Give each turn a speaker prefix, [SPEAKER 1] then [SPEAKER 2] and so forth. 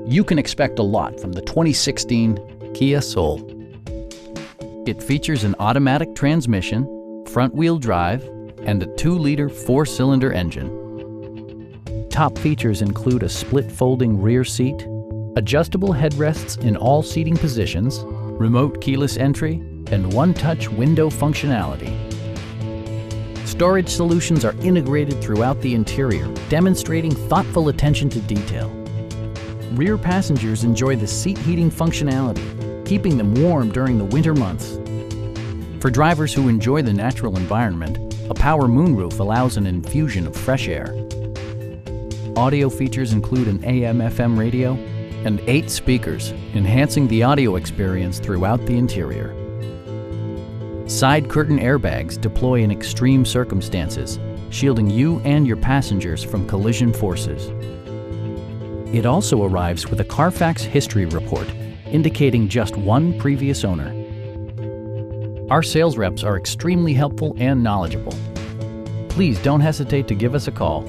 [SPEAKER 1] You can expect a lot from the 2016 Kia Soul. It features an automatic transmission, front-wheel drive, and a 2-liter 4-cylinder engine. Top features include a split folding rear seat, adjustable headrests in all seating positions, remote keyless entry, and one-touch window functionality. Storage solutions are integrated throughout the interior, demonstrating thoughtful attention to detail. Rear passengers enjoy the seat heating functionality, keeping them warm during the winter months. For drivers who enjoy the natural environment, a power moonroof allows an infusion of fresh air. Audio features include an AM/FM radio and 8 speakers, enhancing the audio experience throughout the interior. Side curtain airbags deploy in extreme circumstances, shielding you and your passengers from collision forces. It also arrives with a Carfax history report, indicating just one previous owner. Our sales reps are extremely helpful and knowledgeable. Please don't hesitate to give us a call.